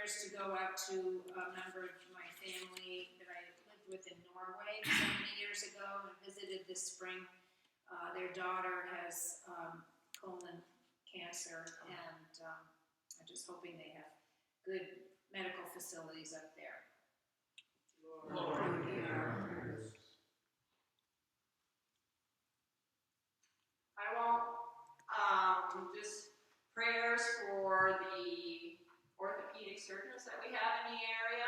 prayers to go out to a member of my family that I lived with in Norway so many years ago and visited this spring. Their daughter has colon cancer, and I'm just hoping they have good medical facilities up there. Lord, hear our prayers. I want just prayers for the orthopedic surgeons that we have in the area.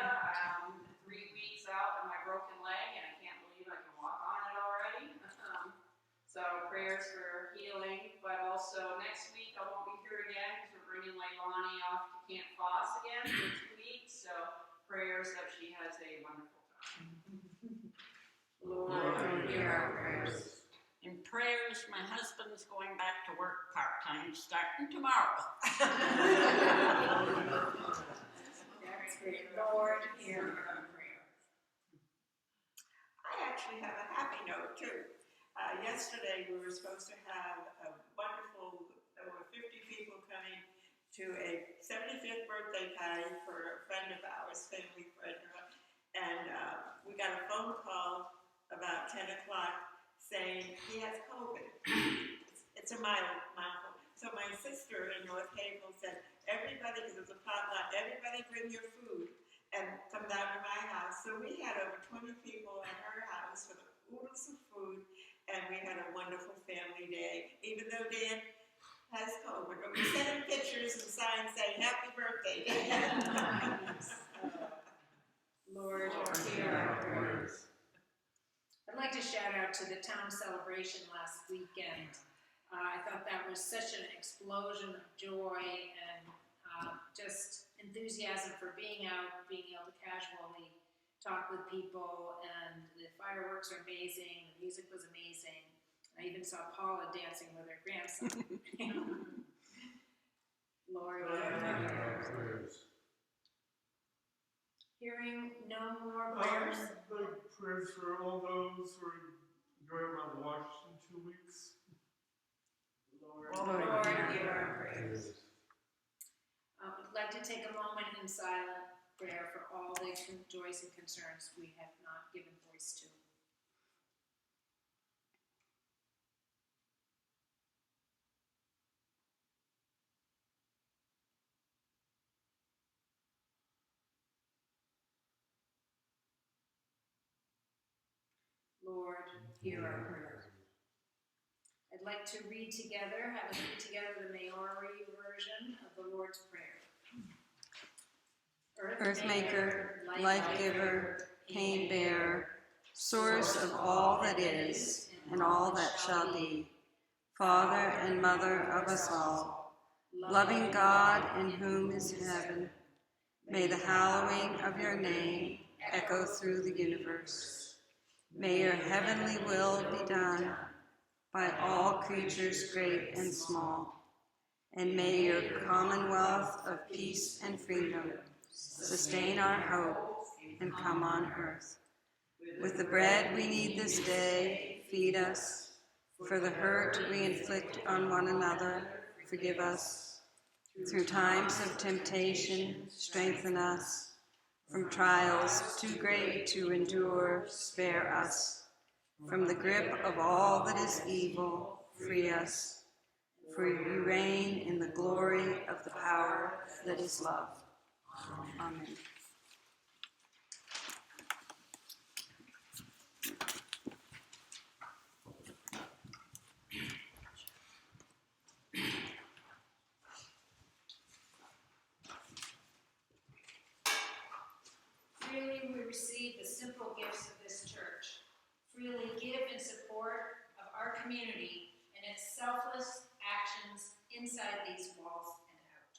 3 weeks out of my broken leg, and I can't believe I can walk on it already. So prayers for healing, but also next week I won't be here again because we're bringing Leilani off to Camp Foss again for 2 weeks. So prayers that she has a wonderful time. Lord, hear our prayers. In prayers, my husband's going back to work part-time starting tomorrow. That's great. Lord, hear our prayer. I actually have a happy note too. Yesterday we were supposed to have a wonderful, there were 50 people coming to a 75th birthday party for a friend of ours, family friend, and we got a phone call about 10 o'clock saying he has COVID. It's a mild cold. So my sister in North Havel said, everybody, because it was a potluck, everybody bring your food and come down to my house. So we had over 20 people at her house with oodles of food, and we had a wonderful family day, even though Dan has COVID. But we sent him pictures and signs saying, happy birthday, Dan. Lord, hear our prayers. I'd like to shout out to the town celebration last weekend. I thought that was such an explosion of joy and just enthusiasm for being out, being able to casually talk with people, and the fireworks are amazing, the music was amazing. I even saw Paula dancing with her grandson. Lord, hear our prayers. Hearing no more prayers. Like prayers for all those who are going around Washington 2 weeks. Lord, hear our prayers. I'd like to take a moment in silent prayer for all the joys and concerns we have not given voice to. Lord, hear our prayers. I'd like to read together, have us read together the Maori version of the Lord's Prayer. Earth maker, life giver, pain bearer, source of all that is and all that shall be, Father and Mother of us all, loving God in whom is heaven, may the hallowing of your name echo through the universe. May your heavenly will be done by all creatures great and small, and may your commonwealth of peace and freedom sustain our hope and come on earth. With the bread we need this day, feed us. For the hurt we inflict on one another, forgive us. Through times of temptation, strengthen us. From trials too great to endure, spare us. From the grip of all that is evil, free us. For you reign in the glory of the power that is love. Amen. Freely we receive the simple gifts of this church. Freely give in support of our community and its selfless actions inside these walls and out.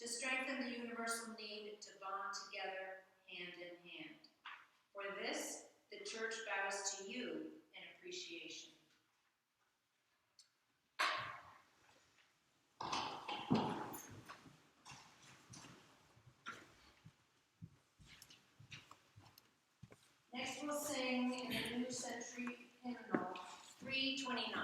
to strengthen the universal need to bond together hand in hand. For this, the church bows to you in appreciation. Next we'll sing in the New Century Hymnal 329.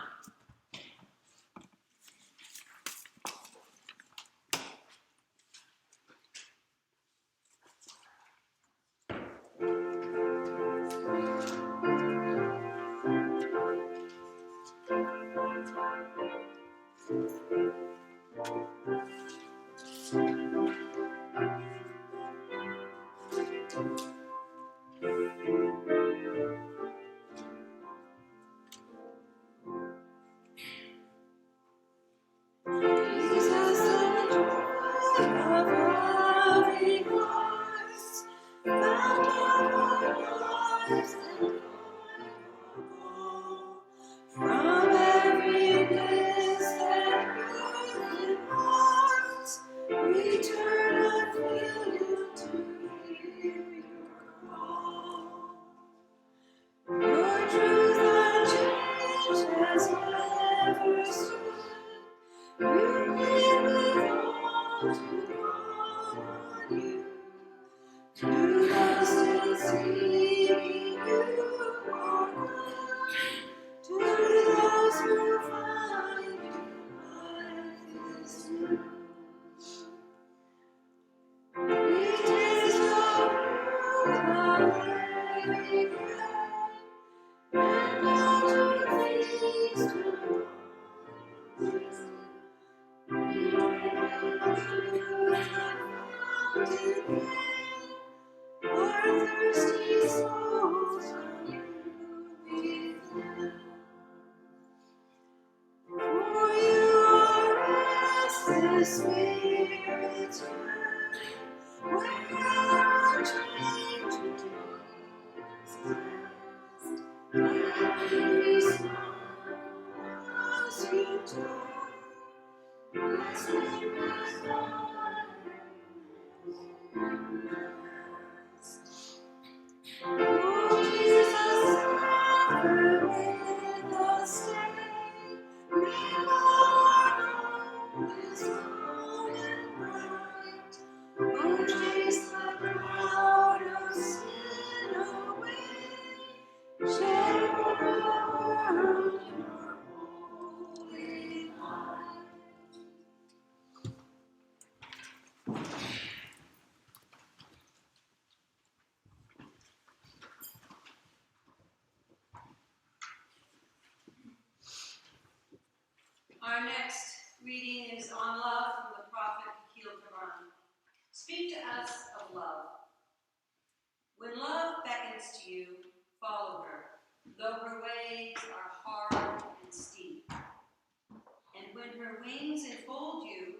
Our next reading is on love from the prophet Quran. Speak to us of love. When love beckons to you, follow her, though her ways are hard and steep. And when her wings enfold you,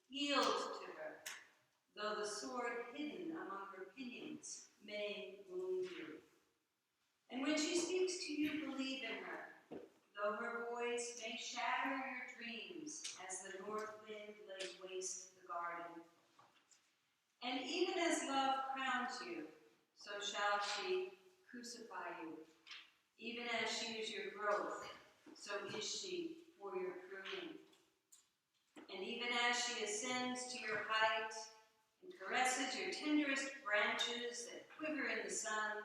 yield to her, though the sword hidden among her pinions may wound you. And when she speaks to you, believe in her, though her voice may shatter your dreams as the north wind lays waste the garden. And even as love crowns you, so shall she crucify you. Even as she is your growth, so is she for your pruning. And even as she ascends to your height and caresses your tenderest branches that quiver in the sun,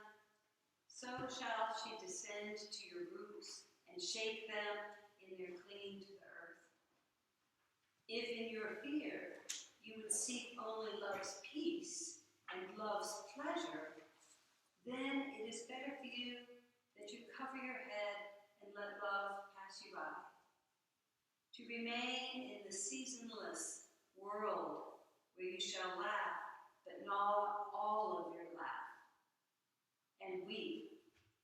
so shall she descend to your roots and shake them in their clinging to the earth. If in your fear you would seek only love's peace and love's pleasure, then it is better for you that you cover your head and let love pass you by. To remain in the seasonless world where you shall laugh, but not all of your laugh, and weep,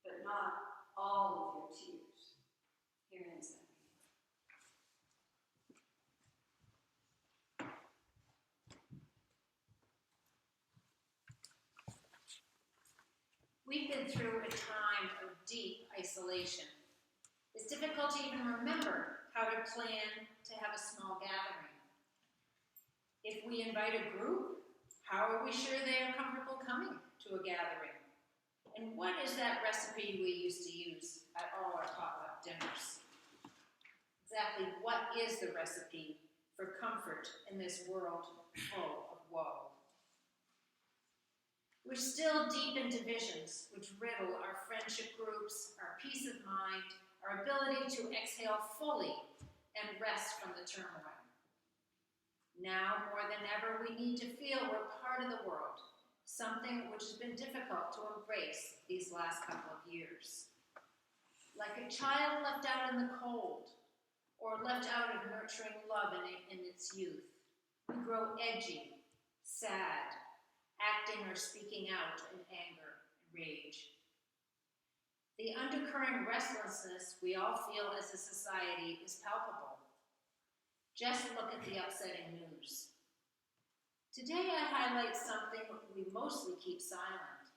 but not all of your tears. Here ends that. We've been through a time of deep isolation. It's difficult to even remember how to plan to have a small gathering. If we invite a group, how are we sure they are comfortable coming to a gathering? And what is that recipe we used to use at all our potluck dinners? Exactly what is the recipe for comfort in this world full of woe? We're still deep in divisions which riddle our friendship groups, our peace of mind, our ability to exhale fully and rest from the turmoil. Now, more than ever, we need to feel we're part of the world, something which has been difficult to embrace these last couple of years. Like a child left out in the cold, or left out of nurturing love in its youth, we grow edgy, sad, acting or speaking out in anger and rage. The undercurrent restlessness we all feel as a society is palpable. Just look at the upsetting news. Today I highlight something we mostly keep silent.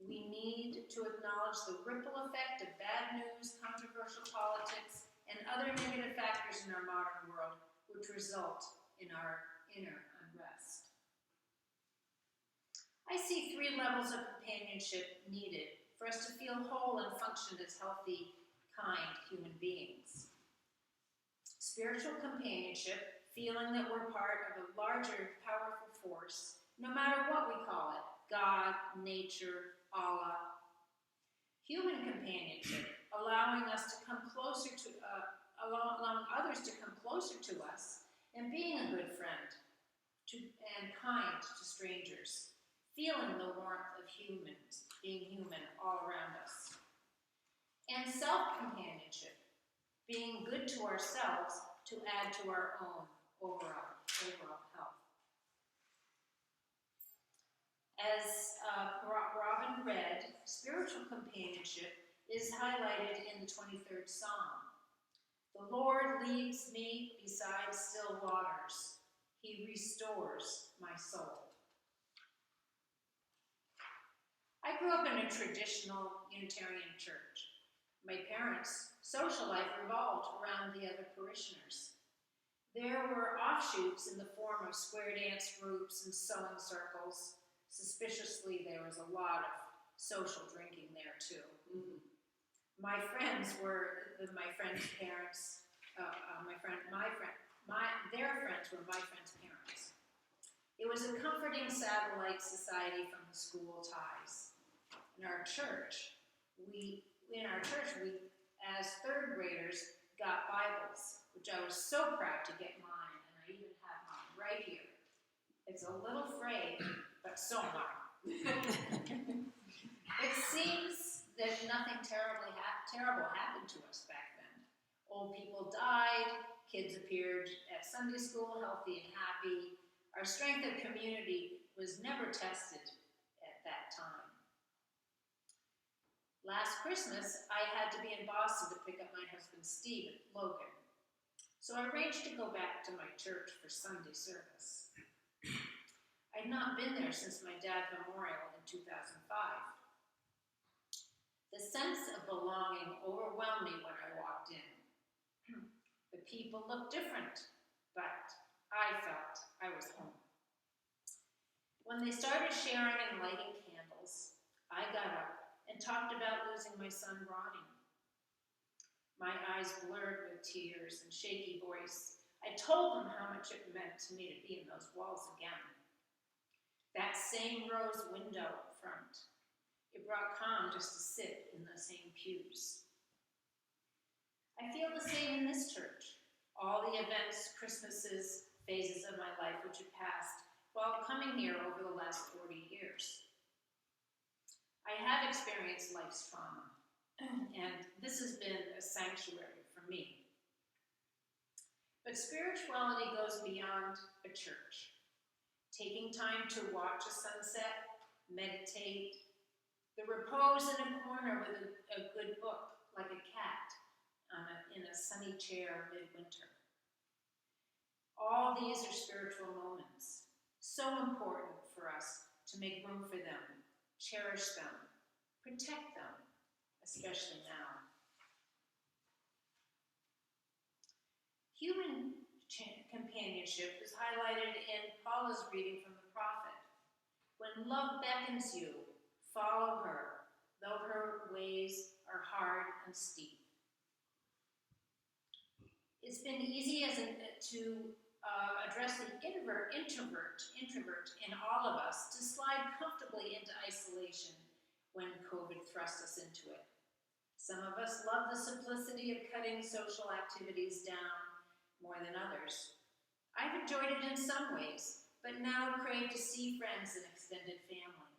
We need to acknowledge the ripple effect of bad news, controversial politics, and other negative factors in our modern world which result in our inner unrest. I see 3 levels of companionship needed for us to feel whole and function as healthy, kind human beings. Spiritual companionship, feeling that we're part of a larger, powerful force, no matter what we call it, God, nature, Allah. Human companionship, allowing us to come closer to, allowing others to come closer to us, and being a good friend and kind to strangers, feeling the warmth of humans, being human all around us. And self-companionship, being good to ourselves to add to our own overall health. As Robin read, spiritual companionship is highlighted in the 23rd Psalm. The Lord leads me beside still waters. He restores my soul. I grew up in a traditional Unitarian church. My parents' social life revolved around the other parishioners. There were offshoots in the form of square dance groups and sewing circles. Suspiciously, there was a lot of social drinking there too. Mm-hmm. My friends were my friends' parents. Their friends were my friends' parents. It was a comforting satellite society from the school ties. In our church, we as 3rd graders got Bibles, which I was so proud to get mine, and I even have mine right here. It's a little frayed, but so mine. It seems that nothing terrible happened to us back then. Old people died, kids appeared at Sunday school healthy and happy. Our strength of community was never tested at that time. Last Christmas, I had to be in Boston to pick up my husband Steve at Logan. So I arranged to go back to my church for Sunday service. I'd not been there since my dad's memorial in 2005. The sense of belonging overwhelmed me when I walked in. The people looked different, but I felt I was home. When they started sharing and lighting candles, I got up and talked about losing my son Ronnie. My eyes blurred with tears and shaky voice. I told them how much it meant to me to be in those walls again. That same rose window up front. It brought calm just to sit in the same pews. I feel the same in this church. All the events, Christmases, phases of my life which have passed while coming here over the last 40 years. I have experienced life's trauma, and this has been a sanctuary for me. But spirituality goes beyond a church. Taking time to watch a sunset, meditate, the repose in a corner with a good book, like a cat, in a sunny chair midwinter. All these are spiritual moments, so important for us to make room for them, cherish them, protect them, especially now. Human companionship is highlighted in Paula's reading from the prophet. When love beckons you, follow her, though her ways are hard and steep. It's been easy to address the introvert in all of us to slide comfortably into isolation when COVID thrust us into it. Some of us love the simplicity of cutting social activities down more than others. I've enjoyed it in some ways, but now crave to see friends and extended family.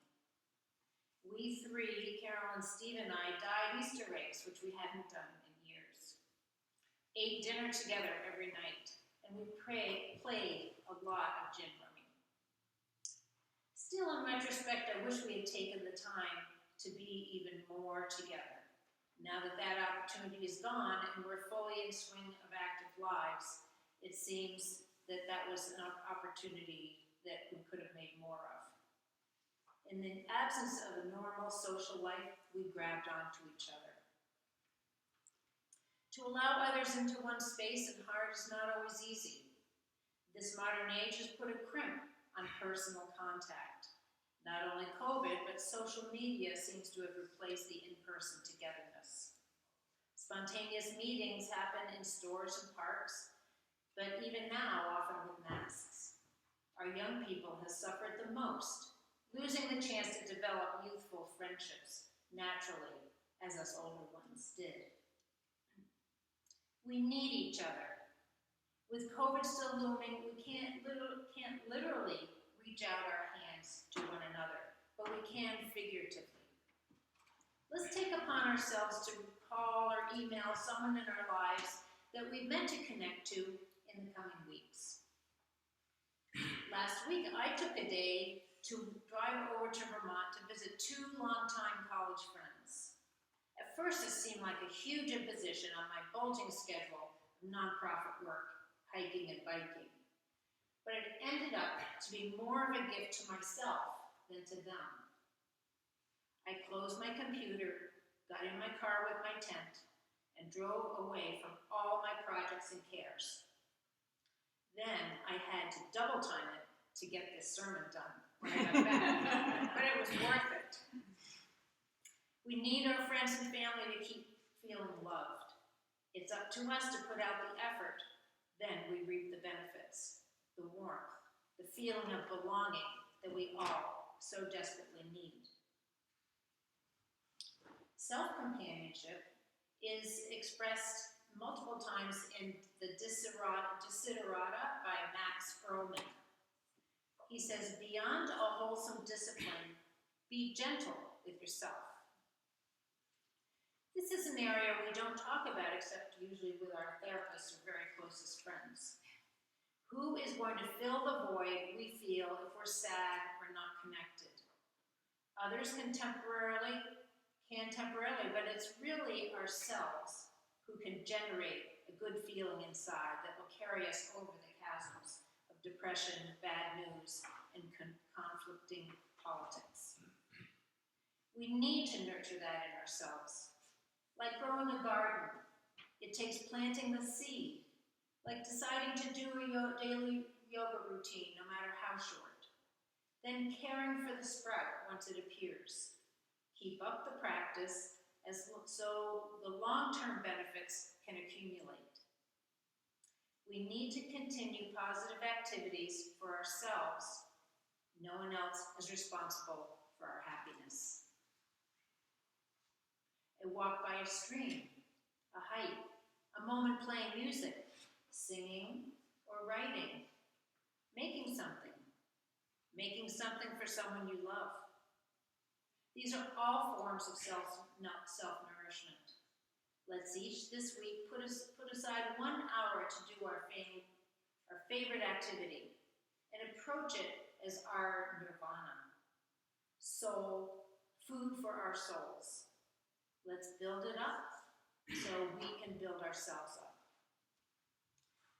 We three, Carol and Steve and I, dyed Easter eggs, which we hadn't done in years. Ate dinner together every night, and we played a lot of gin rummy. Still, in retrospect, I wish we had taken the time to be even more together. Now that that opportunity is gone and we're fully in swing of active lives, it seems that that was an opportunity that we could have made more of. In the absence of a normal social life, we grabbed onto each other. To allow others into one's space and heart is not always easy. This modern age has put a crimp on personal contact. Not only COVID, but social media seems to have replaced the in-person togetherness. Spontaneous meetings happen in stores and parks, but even now, often with masks. Our young people have suffered the most, losing the chance to develop youthful friendships naturally, as us older ones did. We need each other. With COVID still looming, we can't literally reach out our hands to one another, but we can figuratively. Let's take upon ourselves to call or email someone in our lives that we meant to connect to in the coming weeks. Last week, I took a day to drive over to Vermont to visit two longtime college friends. At first, it seemed like a huge imposition on my bulging schedule of nonprofit work, hiking and biking. But it ended up to be more of a gift to myself than to them. I closed my computer, got in my car with my tent, and drove away from all my projects and cares. Then I had to double time it to get this sermon done when I got back, but it was worth it. We need our friends and family to keep feeling loved. It's up to us to put out the effort, then we reap the benefits, the warmth, the feeling of belonging that we all so desperately need. Self-companionship is expressed multiple times in the Desiderata by Max Ehrman. He says, beyond a wholesome discipline, be gentle with yourself. This is an area we don't talk about except usually with our therapists or very closest friends. Who is going to fill the void we feel if we're sad or not connected? Others can temporarily, but it's really ourselves who can generate a good feeling inside that will carry us over the chasms of depression, bad news, and conflicting politics. We need to nurture that in ourselves. Like growing a garden, it takes planting the seed, like deciding to do a daily yoga routine, no matter how short, then caring for the sprout once it appears. Keep up the practice so the long-term benefits can accumulate. We need to continue positive activities for ourselves. No one else is responsible for our happiness. A walk by a stream, a hike, a moment playing music, singing or writing, making something for someone you love. These are all forms of self-nourishment. Let's each this week put aside 1 hour to do our favorite activity and approach it as our nirvana, food for our souls. Let's build it up so we can build ourselves up.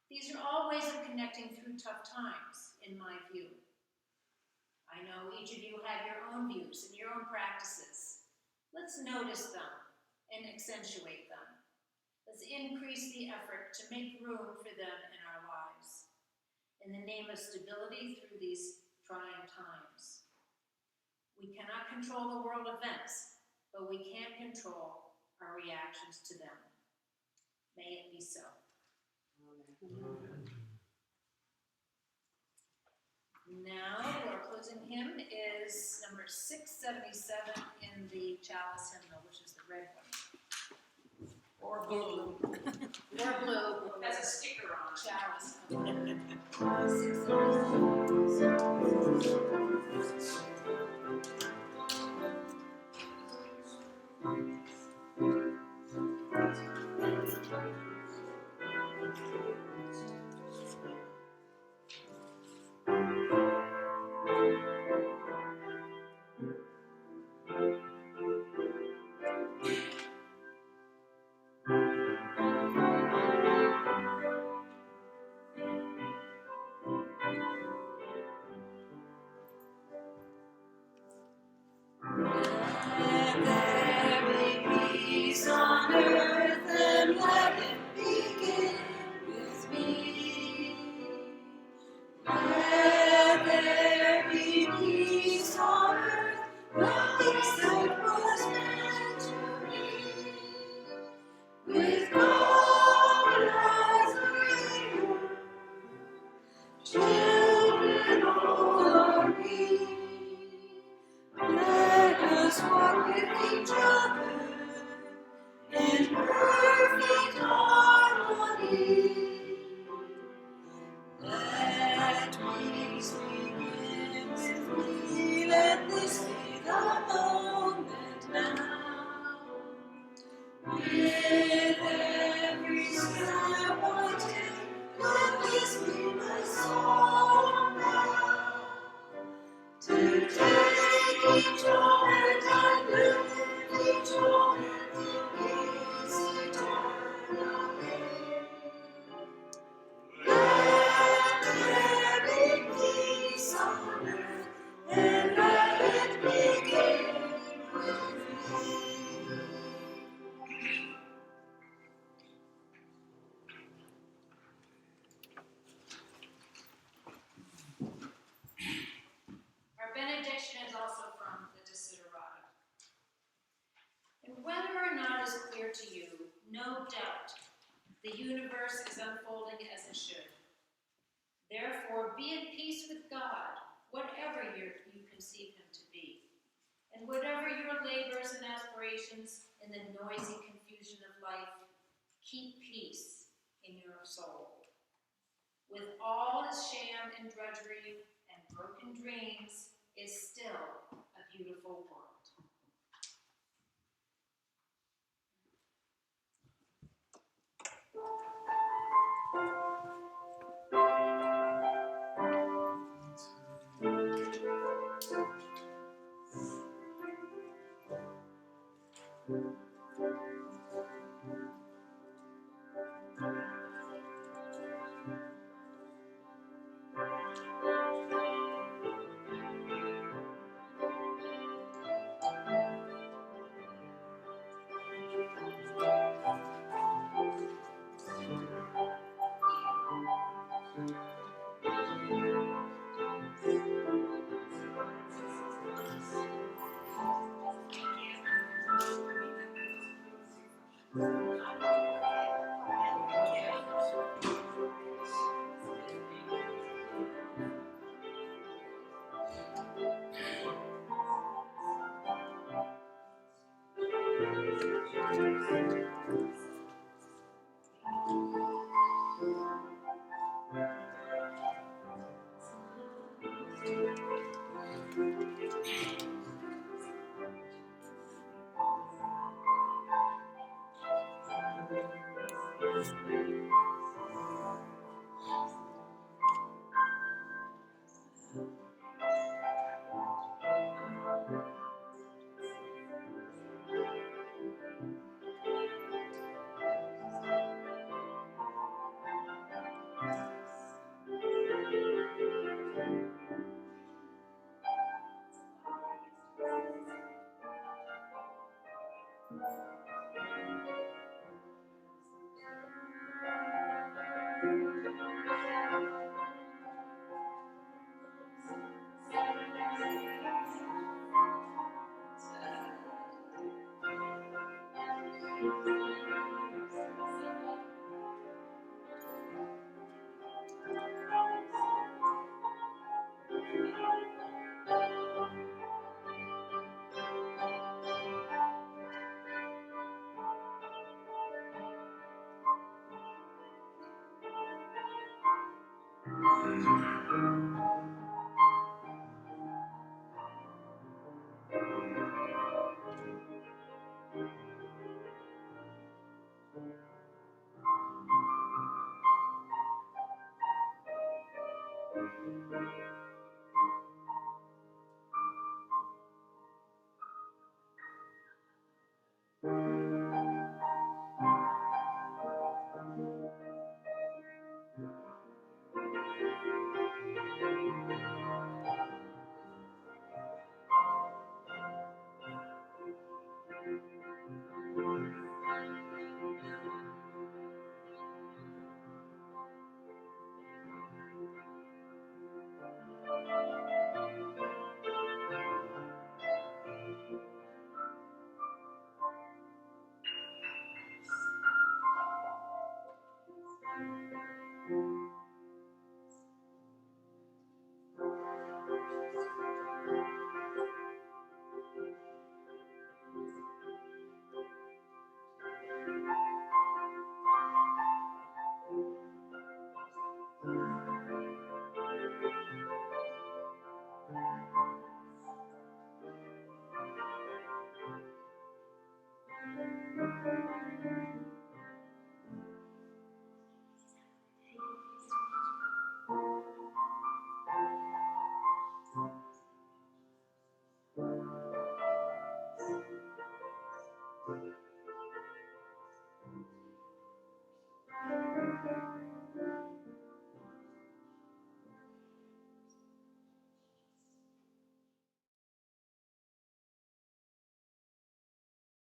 These are all ways of connecting through tough times, in my view. I know each of you have your own views and your own practices. Let's notice them and accentuate them. Let's increase the effort to make room for them in our lives. in the name of stability through these trying times. We cannot control the world events, but we can control our reactions to them. May it be so. Now, our closing hymn is number 677 in the chalice hymnal, which is the red one. Or blue. Or blue. Has a sticker on it. Chalice hymnal. 677. Let there be peace on earth, and let it begin with me. Let there be peace on earth, the peace that was meant to be. With God as Creator, children all are we. Let us walk with each other in perfect harmony. Let peace begin with me. Let this be the moment now. With every step I take, let this be my song now. To take each moment and live each moment in peace eternally. Let there be peace on earth, and let it begin with me. Our benediction is also from the Desiderata. And whether or not is clear to you, no doubt the universe is unfolding as it should. Therefore, be at peace with God, whatever you conceive him to be. And whatever your labors and aspirations in the noisy confusion of life, keep peace in your soul. With all its sham and drudgery and broken dreams, is still a beautiful world.